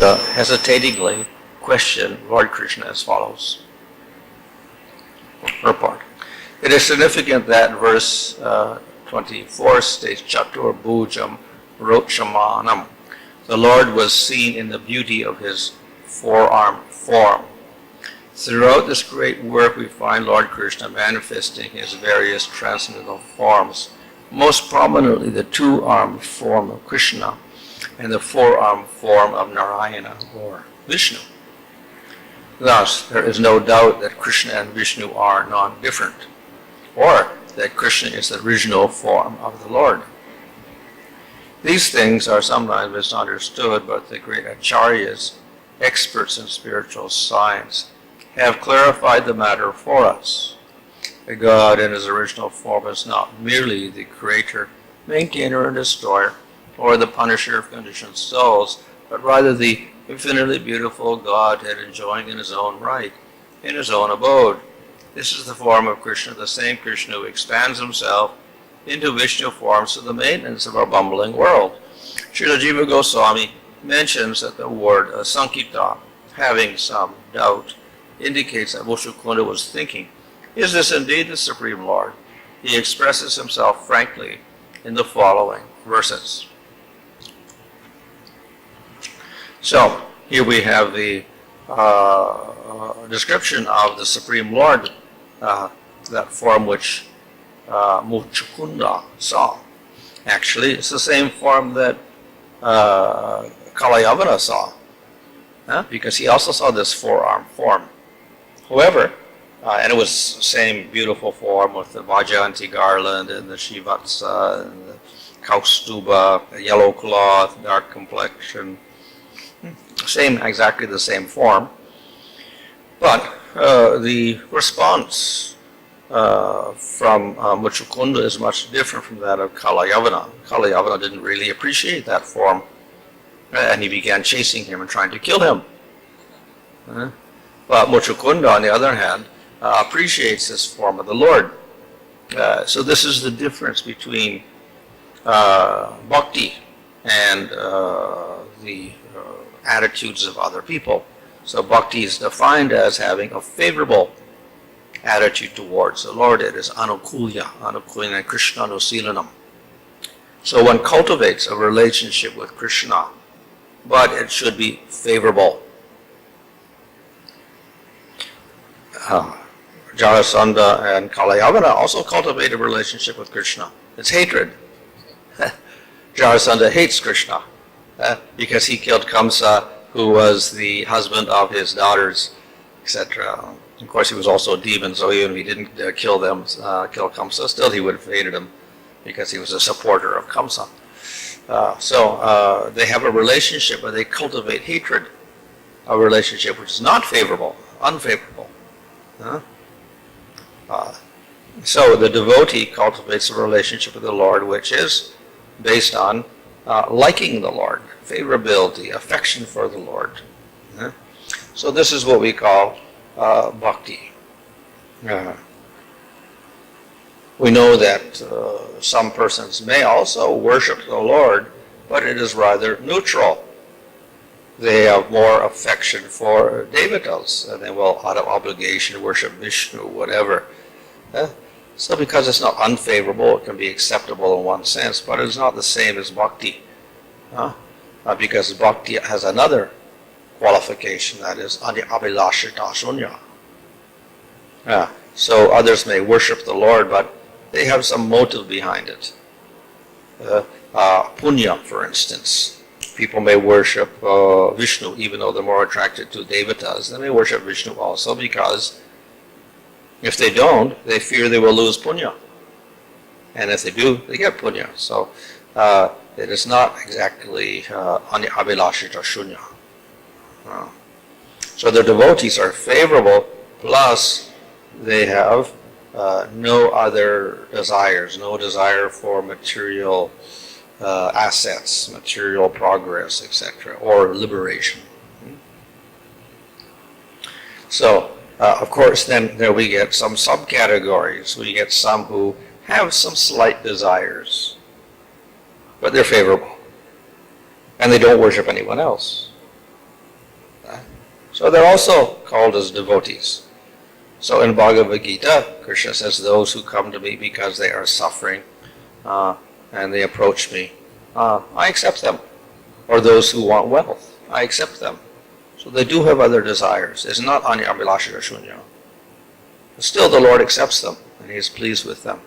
Jarasandha hesitatingly questioned Lord Krishna as follows. Purport. It is significant that verse 24 states, Chatur Bhujam Rochamanam. The Lord was seen in the beauty of his four-armed form. Throughout this great work, we find Lord Krishna manifesting his various transcendental forms, most prominently the two-armed form of Krishna and the four-armed form of Narayana or Vishnu. Thus, there is no doubt that Krishna and Vishnu are non-different, or that Krishna is the original form of the Lord. These things are sometimes misunderstood, but the great acharyas, experts in spiritual science, have clarified the matter for us. The God in his original form is not merely the creator, maintainer, and destroyer, or the punisher of conditioned souls, but rather the infinitely beautiful Godhead enjoying in his own right, in his own abode. This is the form of Krishna, the same Krishna who expands himself into Vishnu forms for the maintenance of our bumbling world. Srila Jiva Goswami mentions that the word Sankita, having some doubt, indicates that Muchukunda was thinking, is this indeed the Supreme Lord? He expresses himself frankly in the following verses. So, here we have the description of the Supreme Lord, that form which Muchukunda saw. Actually, it's the same form that Kalayavana saw, because he also saw this four-armed form. However, and it was the same beautiful form with the Vajayanti garland and the Shivatsa and the Kaustuba, the yellow cloth, dark complexion, exactly the same form. But the response from Muchukunda is much different from that of Kalayavana. Kalayavana didn't really appreciate that form, and he began chasing him and trying to kill him. But Muchukunda, on the other hand, appreciates this form of the Lord. So this is the difference between bhakti and the attitudes of other people. So bhakti is defined as having a favorable attitude towards the Lord. It is anukulya Krishna anusilanam. So one cultivates a relationship with Krishna, but it should be favorable. Jarasandha and Kalayavana also cultivate a relationship with Krishna. It's hatred. Jarasandha hates Krishna because he killed Kamsa, who was the husband of his daughters, etc. Of course, he was also a demon, so even if he didn't kill Kamsa, still he would have hated him because he was a supporter of Kamsa. So they have a relationship where they cultivate hatred, a relationship which is not favorable, unfavorable. So the devotee cultivates a relationship with the Lord which is based on liking the Lord, favorability, affection for the Lord. So this is what we call bhakti. We know that some persons may also worship the Lord, but it is rather neutral. They have more affection for devatas, and they will, out of obligation, worship Vishnu, whatever. So because it's not unfavorable, it can be acceptable in one sense, but it's not the same as bhakti. Because bhakti has another qualification, that is abhilashita shunya. So others may worship the Lord, but they have some motive behind it. Punya, for instance. People may worship Vishnu, even though they're more attracted to devatas. They may worship Vishnu also because if they don't, they fear they will lose punya. And if they do, they get punya. So it is not exactly abhilashita shunya. So the devotees are favorable, plus they have no other desires, no desire for material assets, material progress, etc., or liberation. So, of course, then there we get some subcategories. We get some who have some slight desires, but they're favorable, and they don't worship anyone else. So they're also called as devotees. So in Bhagavad Gita, Krishna says, those who come to me because they are suffering and they approach me, I accept them. Or those who want wealth, I accept them. So they do have other desires. It's not anya abhilasha shunya. Still the Lord accepts them and He is pleased with them.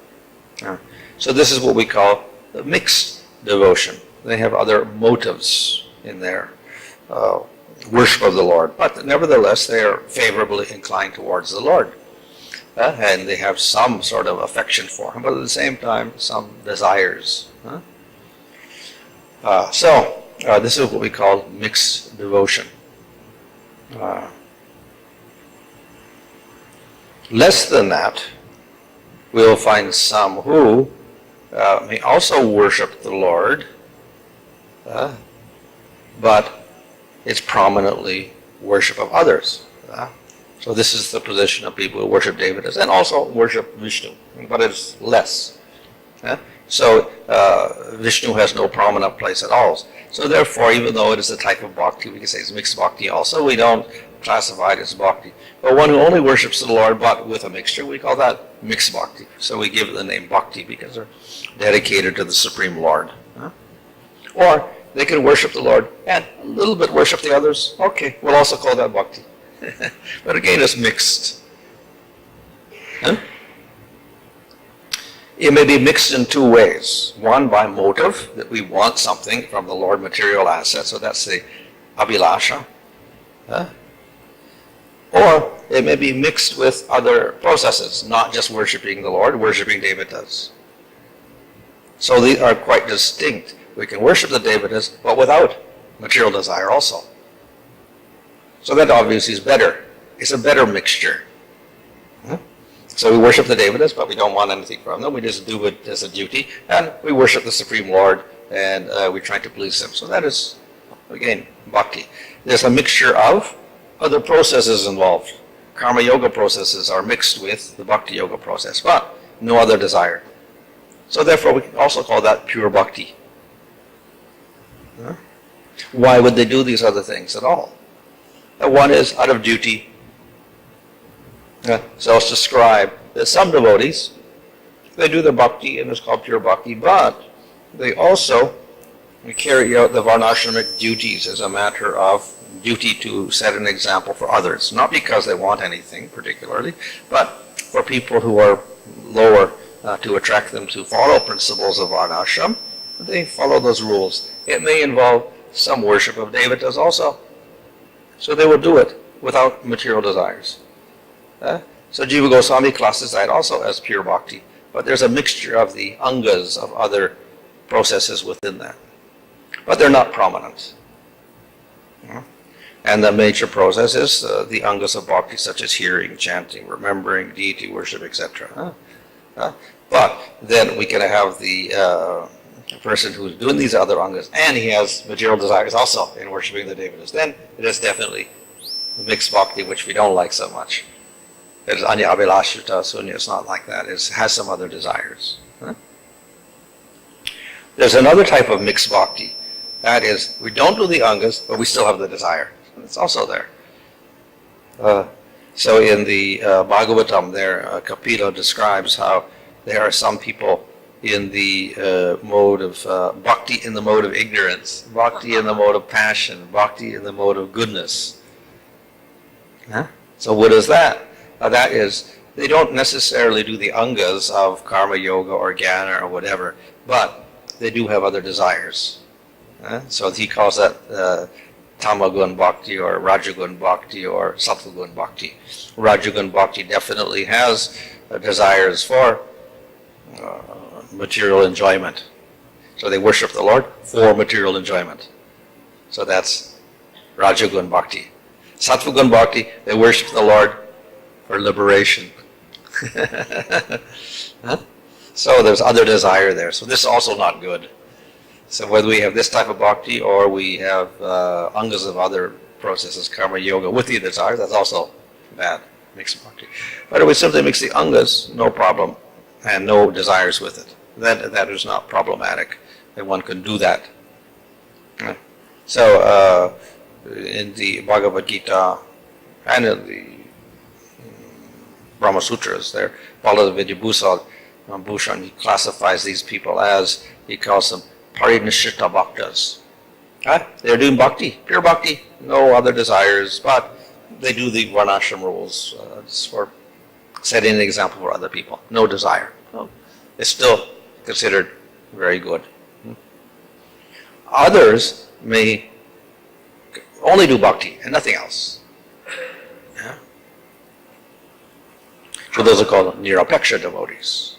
So this is what we call the mixed devotion. They have other motives in their worship of the Lord, but nevertheless they are favorably inclined towards the Lord. And they have some sort of affection for Him, but at the same time some desires. So this is what we call mixed devotion. Less than that, we will find some who may also worship the Lord, but it's prominently worship of others. So this is the position of people who worship Devatas and also worship Vishnu, but it's less. So Vishnu has no prominent place at all. So therefore, even though it is a type of bhakti, we can say it's mixed bhakti also, we don't classify it as bhakti. But one who only worships the Lord but with a mixture, we call that mixed bhakti. So we give it the name bhakti because they're dedicated to the Supreme Lord. Or they can worship the Lord and a little bit worship the others. Okay, we'll also call that bhakti. But again, it's mixed. It may be mixed in two ways. One, by motive, that we want something from the Lord, material assets, so that's the abhilasha. Or it may be mixed with other processes, not just worshipping the Lord, worshipping Devatas. So these are quite distinct. We can worship the Devatas, but without material desire also. So that obviously is better. It's a better mixture. So we worship the Devatas, but we don't want anything from them. We just do it as a duty. And we worship the Supreme Lord, and we try to please Him. So that is, again, bhakti. There's a mixture of other processes involved. Karma yoga processes are mixed with the bhakti yoga process, but no other desire. So therefore, we can also call that pure bhakti. Why would they do these other things at all? One is out of duty. So it's described that some devotees, they do the bhakti, and it's called pure bhakti, but they also carry out the varnashramic duties as a matter of duty to set an example for others, not because they want anything particularly, but for people who are lower, to attract them to follow principles of varnashram. They follow those rules. It may involve some worship of Devatas also. So they will do it without material desires. So Jiva Goswami classes that also as pure bhakti, but there's a mixture of the angas of other processes within that. But they're not prominent. And the major process is the angas of bhakti, such as hearing, chanting, remembering, deity worship, etc. But then we can have the person who's doing these other angas, and he has material desires also in worshiping the Devatas. Then it is definitely mixed bhakti, which we don't like so much. It's anya abhilashuta sunya. It's not like that. It has some other desires. There's another type of mixed bhakti. That is, we don't do the angas, but we still have the desire. It's also there. So in the Bhagavatam there, Kapila describes how there are some people in the mode of bhakti in the mode of ignorance, bhakti in the mode of passion, bhakti in the mode of goodness. So what is that? That is, they don't necessarily do the angas of karma yoga or jnana or whatever, but they do have other desires. So he calls that tamagun bhakti or rajagun bhakti or sattvagun bhakti. Rajagun bhakti definitely has desires for material enjoyment. So they worship the Lord for material enjoyment. So that's rajagun bhakti. Sattvagun bhakti, they worship the Lord for liberation. So there's other desire there. So this is also not good. So whether we have this type of bhakti or we have angas of other processes, karma yoga, with the desire, that's also bad, mixed bhakti. But if we simply mix the angas, no problem, and no desires with it. That is not problematic, and one can do that. So in the Bhagavad Gita, And in the Brahma Sutras there, Baladev Vidyabhushan, he classifies these people as, he calls them Parinishita Bhaktas. They're doing bhakti, pure bhakti, no other desires, but they do the varnashram rules for setting an example for other people. No desire. It's still considered very good. Others may only do bhakti and nothing else. Yeah. So those are called Nirapeksha devotees.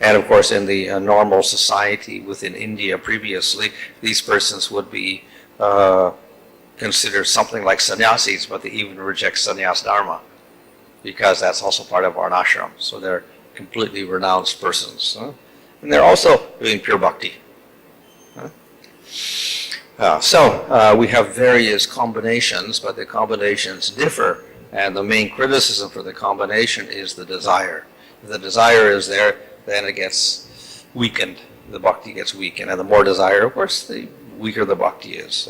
And of course, in the normal society within India previously, these persons would be considered something like sannyasis, but they even reject sannyas dharma because that's also part of varnashram. So they're completely renounced persons. And they're also doing pure bhakti. So we have various combinations, but the combinations differ, and the main criticism for the combination is the desire. If the desire is there, then it gets weakened. The bhakti gets weakened, and the more desire, of course, the weaker the bhakti is.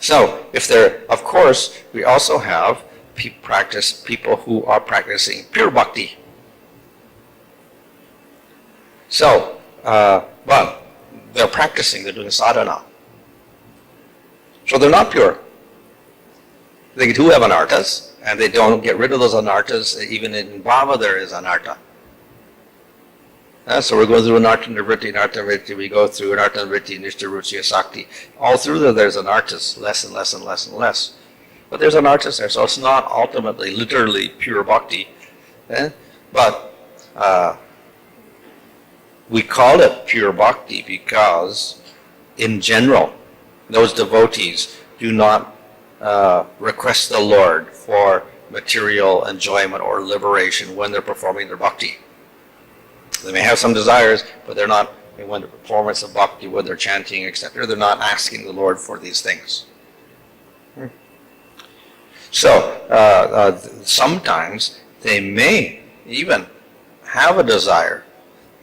So, if there, of course, we also have people who are practicing pure bhakti. So, but they're practicing, they're doing sadhana. So they're not pure. They do have anarthas, and they don't get rid of those anarthas. Even in bhava there is anartha. So we're going through anartha nivritti, we go through anartha nivritti, nishta ruchi, asakti. All through there, there's anarthas, less and less and less and less. But there's anarthas there, so it's not ultimately, literally pure bhakti. But we call it pure bhakti because, in general, those devotees do not request the Lord for material enjoyment or liberation when they're performing their bhakti. They may have some desires, but they're not, when the performance of bhakti, when they're chanting, etc., they're not asking the Lord for these things. So, sometimes they may even have a desire.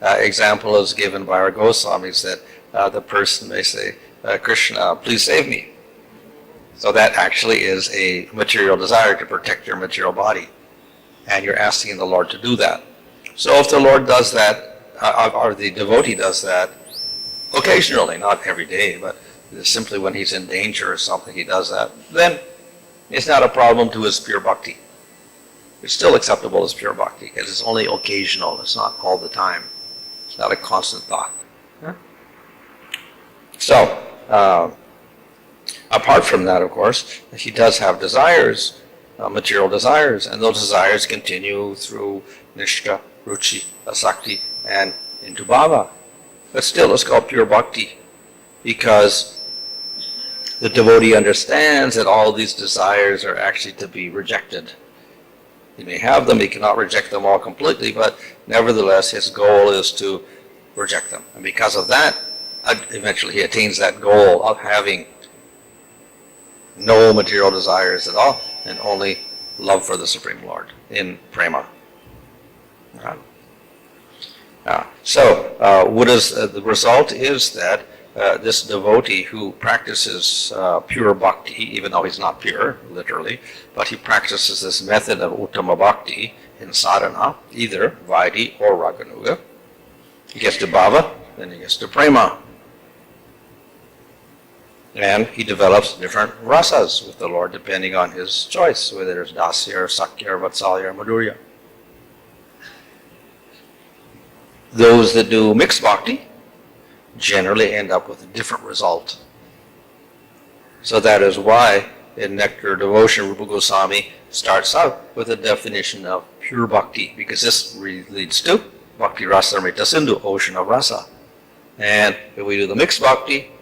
Example is given by our Goswamis that the person may say, Krishna, please save me. So that actually is a material desire to protect your material body. And you're asking the Lord to do that. So if the Lord does that, or the devotee does that, occasionally, not every day, but simply when he's in danger or something, he does that, then it's not a problem to his pure bhakti. It's still acceptable as pure bhakti, because it's only occasional, it's not all the time. It's not a constant thought. So, apart from that, of course, he does have desires, material desires, and those desires continue through nishta, ruchi, asakti, and into bhava. But still, it's called pure bhakti, because the devotee understands that all these desires are actually to be rejected. He may have them, he cannot reject them all completely, but nevertheless, his goal is to reject them. And because of that, eventually he attains that goal of having no material desires at all, and only love for the Supreme Lord in prema. So, what is the result is that this devotee who practices pure bhakti, even though he's not pure, literally, but he practices this method of uttama bhakti in sadhana, either vaidhi or raganuga. He gets to bhava, then he gets to prema. And he develops different rasas with the Lord depending on his choice, whether it's dasya or sakya or vatsalya or madhurya. Those that do mixed bhakti generally end up with a different result. So that is why in Nectar Devotion, Rupa Goswami starts out with a definition of pure bhakti, because this leads to bhakti rasa amrita sindhu, ocean of rasa. And if we do the mixed bhakti,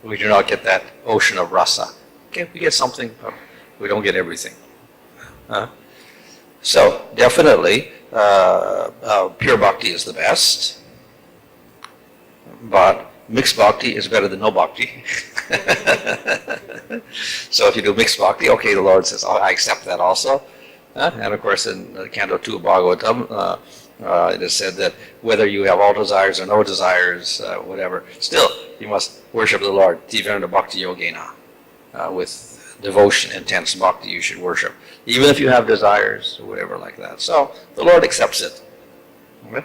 we do not get that ocean of rasa. Okay, we get something, but we don't get everything. So definitely, pure bhakti is the best, but mixed bhakti is better than no bhakti. So if you do mixed bhakti, okay, the Lord says, oh, I accept that also. And of course, in Canto 2 of Bhagavatam, it is said that whether you have all desires or no desires, whatever, still you must worship the Lord, Tivarana Bhakti Yogena. with devotion, intense bhakti, you should worship, even if you have desires or whatever like that. So the Lord accepts it. Okay?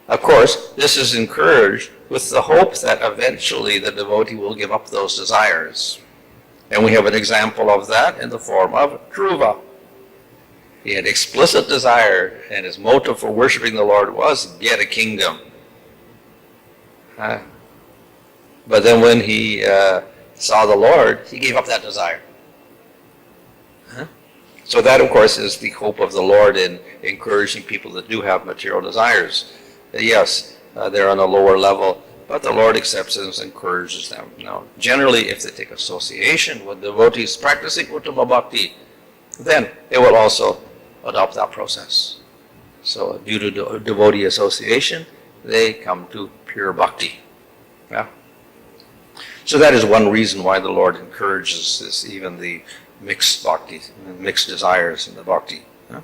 Of course, this is encouraged with the hope that eventually the devotee will give up those desires. And we have an example of that in the form of Dhruva. He had explicit desire, and his motive for worshiping the Lord was get a kingdom. But then when he saw the Lord, he gave up that desire. So that, of course, is the hope of the Lord in encouraging people that do have material desires. Yes, they're on a lower level, but the Lord accepts them and encourages them. Now, generally, if they take association with devotees practicing Uttama Bhakti, then they will also adopt that process. So due to devotee association, they come to pure bhakti. Yeah? So that is one reason why the Lord encourages this, even the mixed bhakti, mixed desires in the bhakti. Yeah?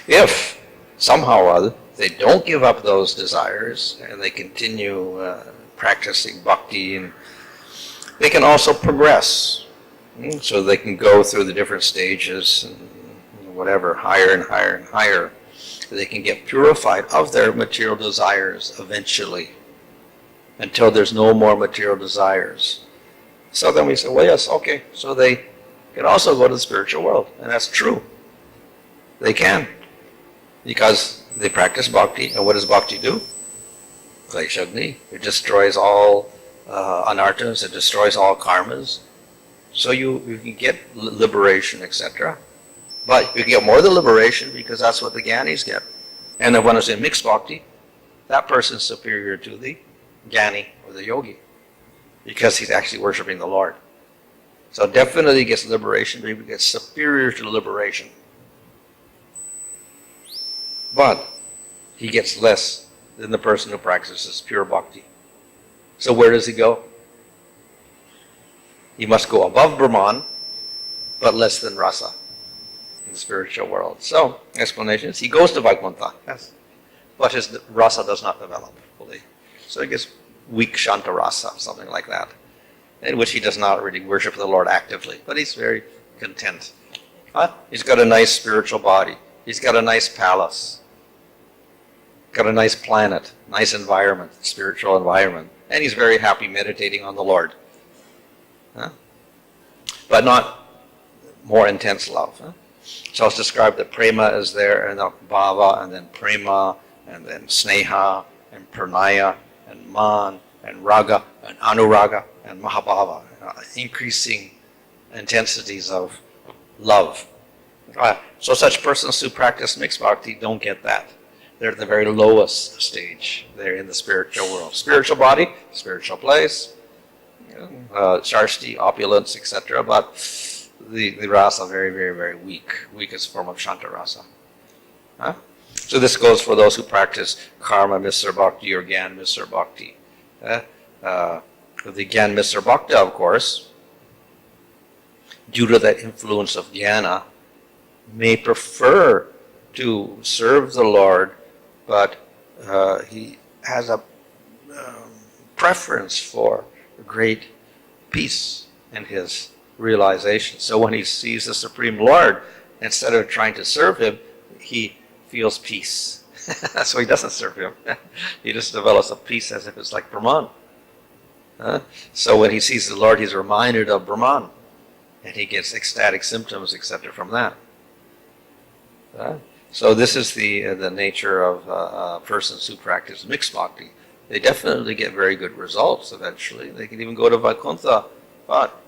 If somehow or other they don't give up those desires and they continue practicing bhakti, and they can also progress. So they can go through the different stages and whatever, higher and higher and higher. They can get purified of their material desires eventually, until there's no more material desires. So then we say, well, yes, okay, so they can also go to the spiritual world. And that's true. They can. Because they practice bhakti. And what does bhakti do? Kleshagni. It destroys all anarthas. It destroys all karmas. So you can get liberation, etc. But you can get more than liberation because that's what the Gyanis get. And then when it's in mixed bhakti, that person's superior to the Jnani or the yogi, because he's actually worshiping the Lord. So definitely gets liberation, but he gets superior to liberation. But he gets less than the person who practices pure bhakti. So where does he go? He must go above Brahman, but less than rasa in the spiritual world. So, explanation is he goes to Vaikuntha, yes, but his rasa does not develop fully. So he gets weak Shanta rasa, something like that, in which he does not really worship the Lord actively, but he's very content. He's got a nice spiritual body. He's got a nice palace. Got a nice planet, nice environment, spiritual environment. And he's very happy meditating on the Lord. But not more intense love. So it's described that prema is there, and then bhava, and then prema, and then sneha, and pranaya, and man, and raga, and anuraga, and mahabhava. Increasing intensities of love. So such persons who practice mixed bhakti don't get that. They're at the very lowest stage. They're in the spiritual world. Spiritual body, spiritual place, charsti, opulence, etc. But the rasa very, very, very weak. Weakest form of Shanta rasa. So this goes for those who practice karma misra bhakti or gyan misra bhakti. The gyan misra bhakti, of course, due to that influence of jnana, may prefer to serve the Lord, but he has a preference for great peace in his realization. So when he sees the Supreme Lord, instead of trying to serve him, he feels peace. So he doesn't serve him. He just develops a peace as if it's like Brahman. So when he sees the Lord, he's reminded of Brahman, and he gets ecstatic symptoms, etc. from that. So this is the nature of persons who practice mixed bhakti. They definitely get very good results eventually. They can even go to Vaikuntha, but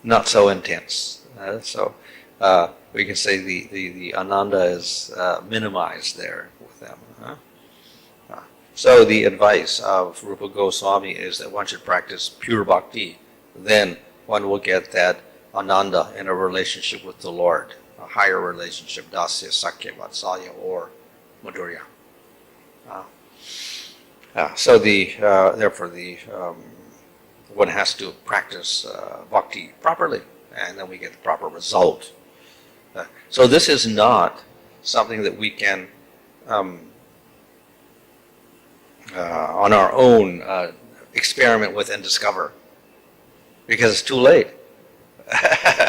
not so intense. So we can say the ananda is minimized there with them. So the advice of Rupa Goswami is that one should practice pure bhakti. Then one will get that ananda in a relationship with the Lord. A higher relationship, dasya, sakya, vatsalya, or madhurya. So therefore one has to practice bhakti properly, and then we get the proper result. So this is not something that we can on our own experiment with and discover. because it's too late.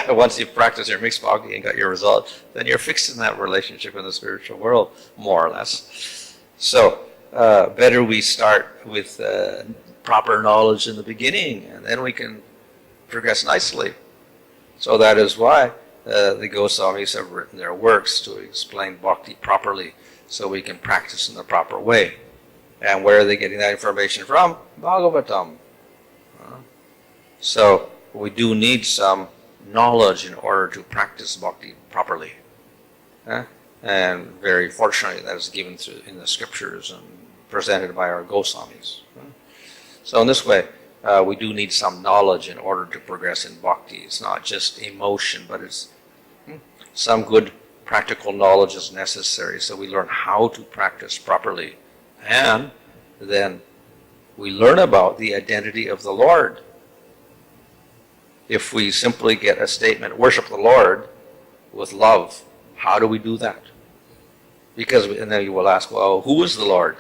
Once you practice your mixed bhakti and got your result, then you're fixed in that relationship in the spiritual world, more or less. So, better we start with proper knowledge in the beginning, and then we can progress nicely. So that is why the Goswamis have written their works to explain bhakti properly, so we can practice in the proper way. And where are they getting that information from? Bhagavatam. So we do need some knowledge in order to practice bhakti properly. And very fortunately, that is given through in the scriptures and presented by our Goswamis. So in this way, we do need some knowledge in order to progress in bhakti. It's not just emotion, but it's some good practical knowledge is necessary. So we learn how to practice properly. And then we learn about the identity of the Lord. If we simply get a statement, worship the Lord with love, how do we do that? Because, and then you will ask, well, who is the Lord?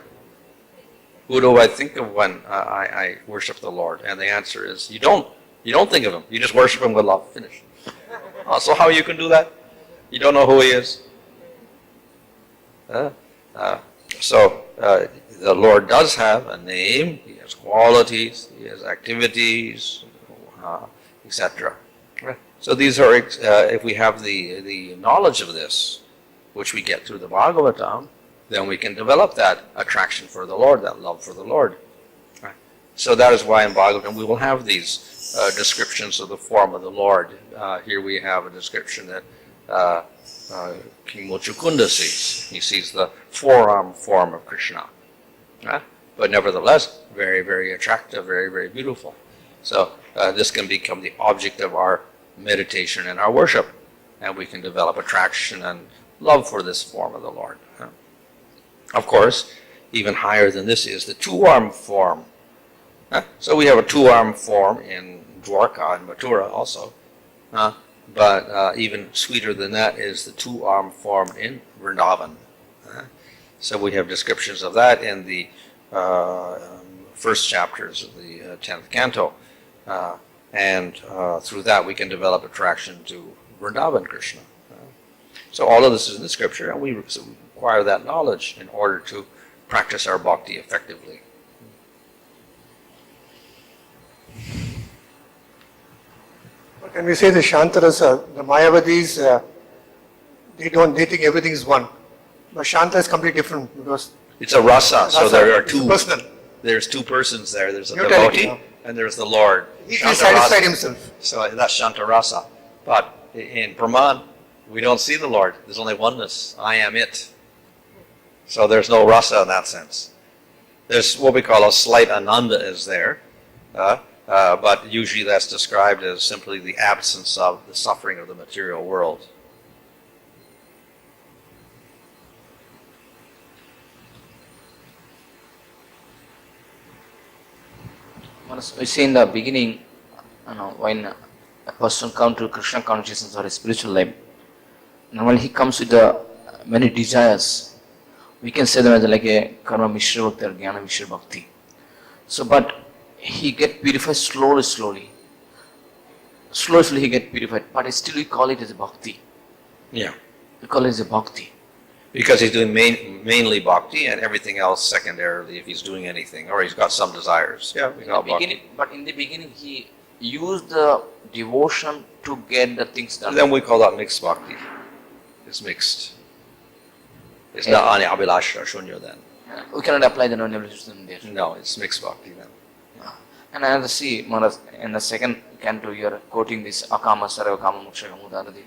Who do I think of when I worship the Lord? And the answer is, you don't think of him. You just worship him with love. Finish. So how you can do that? You don't know who he is. So the Lord does have a name. He has qualities. He has activities, etc. So these are, if we have the knowledge of this, which we get through the Bhagavatam, then we can develop that attraction for the Lord, that love for the Lord. So that is why in Bhagavatam we will have these descriptions of the form of the Lord. Here we have a description that King Mochukunda sees. He sees the forearm form of Krishna. But nevertheless, very, very attractive, very, very beautiful. So this can become the object of our meditation and our worship. And we can develop attraction and love for this form of the Lord. Of course, even higher than this is the two-arm form. So we have a two-arm form in Dwarka and Mathura also. But even sweeter than that is the two-arm form in Vrindavan. So we have descriptions of that in the first chapters of the 10th canto. And through that we can develop attraction to Vrindavan Krishna. So all of this is in the scripture, and we require that knowledge in order to practice our bhakti effectively. Can we say the Shantarasa, the Mayavadis, they think everything is one. But Shanta is completely different because it's a rasa, so there are two. Personal. There's two persons there. There's a Neutrality, devotee and there's the Lord. He is satisfied himself. So that's Shantarasa. But in Brahman, we don't see the Lord. There's only oneness. I am it. So there's no rasa in that sense. There's what we call a slight ananda is there. But usually that's described as simply the absence of the suffering of the material world. We see in the beginning, when a person comes to Krishna consciousness or a spiritual life, normally he comes with many desires. We can say them as like a karma mishra bhakti or jnana mishra bhakti. So, but he get purified slowly. Slowly he get purified, but still we call it as a bhakti. Yeah. We call it as a bhakti. Because he's doing mainly bhakti and everything else secondarily if he's doing anything, or he's got some desires. Yeah, we call bhakti. But in the beginning he used the devotion to get the things done. And then we call that mixed bhakti. It's mixed. It's not ani abhilasha shunya then. We cannot apply the non-evolution there. No, it's mixed bhakti then. And I see, Maharaj, in the second canto you are quoting this akama sarva kama moksha kamudharadi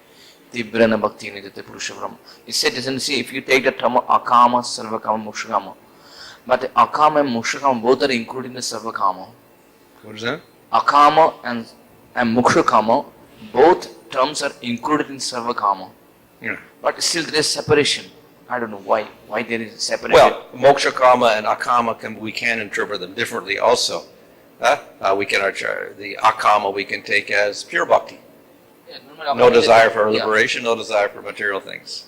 tibrana bhakti nidite purusha brahma. He said, see, if you take the term akama sarva kama moksha kama, but akama and moksha kama both are included in the sarva kama. What is that? Akama and moksha kama, both terms are included in sarva kama. Yeah. But still there is separation. I don't know why there is separation. Well, moksha kama and akama we can interpret them differently also. We can the akama we can take as pure bhakti. Yeah, No desire for liberation, no desire for material things.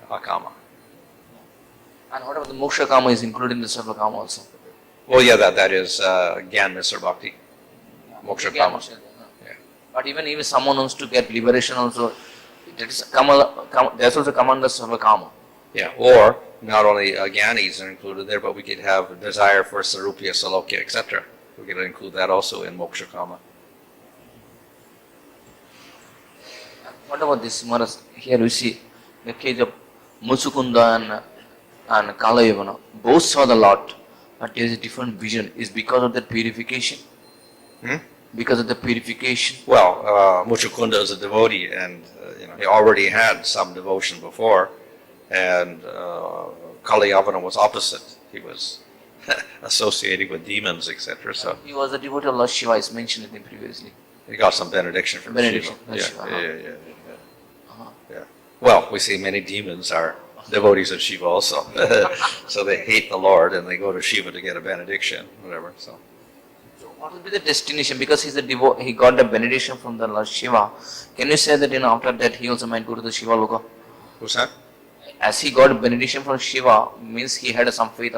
Akama. And what about the moksha kama is included in the sarva kama also? Well, yeah, that is Gyan Misra Bhakti. Moksha kama. Yeah. But even someone wants to get liberation also, that is there's also command of Sarvakama. Yeah, or not only Gyanis are included there, but we could have a desire for Sarupya, Salokya, etc. We could include that also in Moksha Kama. What about this Maharaj? Here we see the case of Mutsukunda and Kalayavana. Both saw the Lord, but there is a different vision. Is because of that purification? Because of the purification? Well, Muchukunda is a devotee, and he already had some devotion before, and Kalayavana was opposite. He was associating with demons, etc. So He was a devotee of Lord Shiva, is mentioned in previously. he got some benediction from Benediction, Shiva. Lord Yeah, Shiva, yeah. Well, we see many demons are devotees of Shiva also. So they hate the Lord and they go to Shiva to get a benediction, whatever. So What will be the destination? Because he's a he got the benediction from the Lord Shiva. Can you say that after that he also might go to the Shiva Loka? who's that? As he got benediction from Shiva, means he had some faith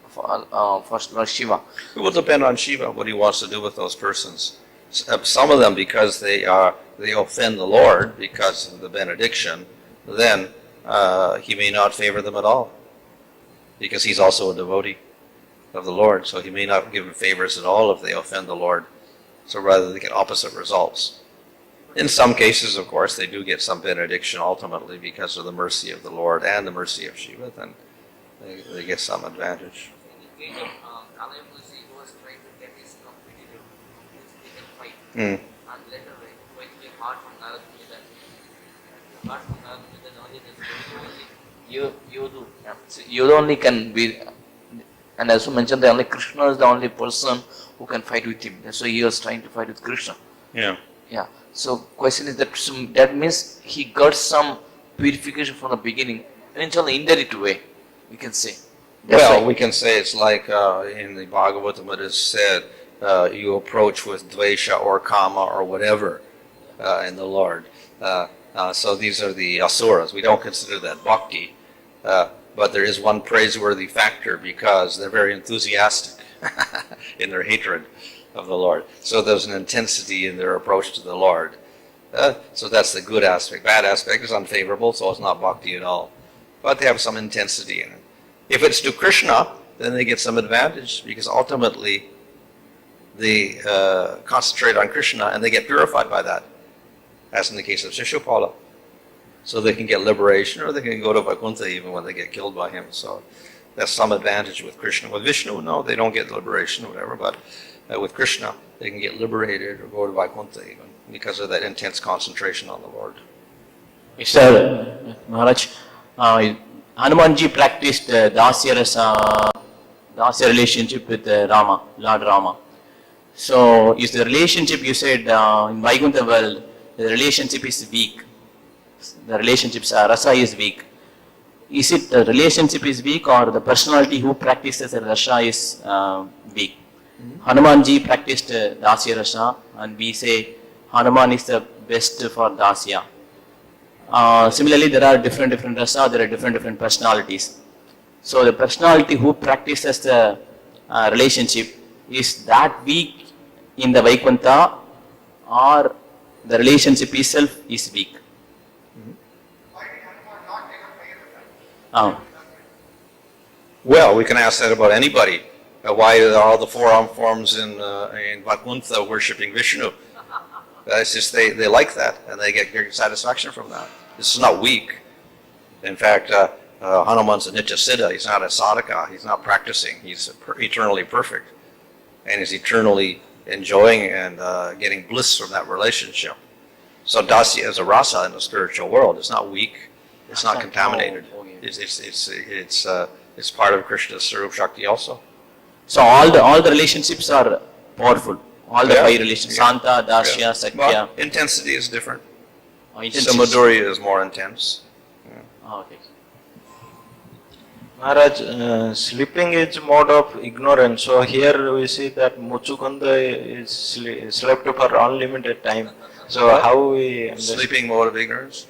for Lord Shiva. It will depend on Shiva what he wants to do with those persons. Some of them, because they offend the Lord because of the benediction, then he may not favor them at all, because he's also a devotee of the Lord, so he may not give them favors at all if they offend the Lord. So rather they get opposite results. In some cases, of course, they do get some benediction ultimately because of the mercy of the Lord and the mercy of Shiva, then they get some advantage. Mm. And later when he heard from Nagavamuni, you only can be, and as you mentioned, only Krishna is the only person who can fight with him. That's why he was trying to fight with Krishna. Yeah. Yeah. So question is that means he got some purification from the beginning, eventually indirect way, we can say. That's Well, why- we can say it's like in the Bhagavatam it is said, you approach with dvesha or kama or whatever in the Lord. So these are the asuras. We don't consider that bhakti, but there is one praiseworthy factor because they're very enthusiastic in their hatred of the Lord. So there's an intensity in their approach to the Lord. So that's the good aspect. Bad aspect is unfavorable, so it's not bhakti at all. But they have some intensity in it. If it's to Krishna, then they get some advantage because ultimately they concentrate on Krishna and they get purified by that, as in the case of Shishupala. So they can get liberation or they can go to Vaikuntha even when they get killed by him. So that's some advantage with Krishna. With Vishnu, no, they don't get liberation or whatever, but with Krishna, they can get liberated or go to Vaikuntha even because of that intense concentration on the Lord. Mr. Maharaj, Hanumanji practiced Dasya relationship with Rama, Lord Rama. So, is the relationship, you said in Vaikuntha world, the relationship is weak. The relationships, rasa is weak. Is it the relationship is weak or the personality who practices the rasa is weak? Hanumanji practiced Dasya rasa and we say Hanuman is the best for Dasya. Similarly, there are different rasa, there are different personalities. So the personality who practices the relationship, is that weak in the Vaikuntha or the relationship itself is weak? Well, we can ask that about anybody. Why are all the four-arm forms in Vaikuntha worshipping Vishnu? It's just they like that and they get great satisfaction from that. This is not weak. In fact, Hanuman's a Nitya Siddha. He's not a sadhaka. He's not practicing. He's eternally perfect. And he's eternally enjoying and getting bliss from that relationship. So Dasya is a rasa in the spiritual world. It's not weak. It's not contaminated. It's part of Krishna's Sarup Shakti also. So all the relationships are powerful. All the Yeah. 5 relations, Santa, Dasya, Sakya. Well, intensity is different. Intensity. Samadurya is more intense. Okay. Maharaj, sleeping is mode of ignorance. So here we see that Muchukunda is slept for unlimited time. So how we understand? Sleeping mode of ignorance?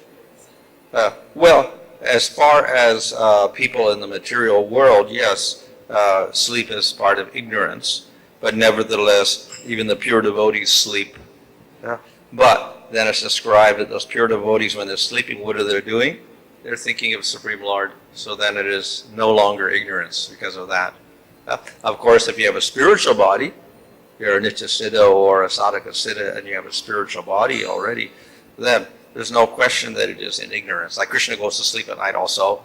Well, as far as people in the material world, yes, sleep is part of ignorance, but nevertheless, even the pure devotees sleep. But then it's described that those pure devotees, when they're sleeping, what are they doing? They're thinking of Supreme Lord. So then it is no longer ignorance because of that. Of course, if you have a spiritual body, you're a Nitya Siddha or a Sadhaka Siddha, and you have a spiritual body already, then there's no question that it is in ignorance. Like Krishna goes to sleep at night also,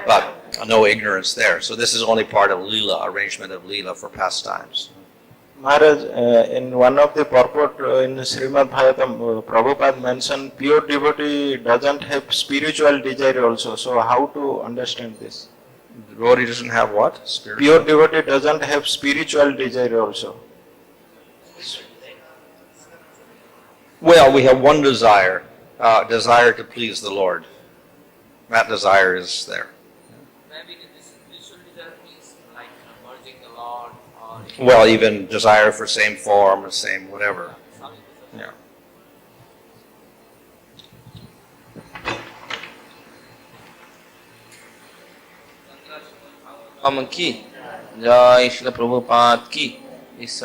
but no ignorance there. So this is only part of Leela, arrangement of Leela for pastimes. Maharaj, in one of the purport in Srimad Bhagavatam, Prabhupada mentioned pure devotee doesn't have spiritual desire also. So how to understand this? The devotee doesn't have what? Spiritual. Pure devotee doesn't have spiritual desire also. Well, we have one desire, desire to please the Lord. That desire is there. Maybe this spiritual desire means like merging the Lord or Well, even desire for same form or same whatever. Yeah. की जय श्रील प्रभुपाद की इस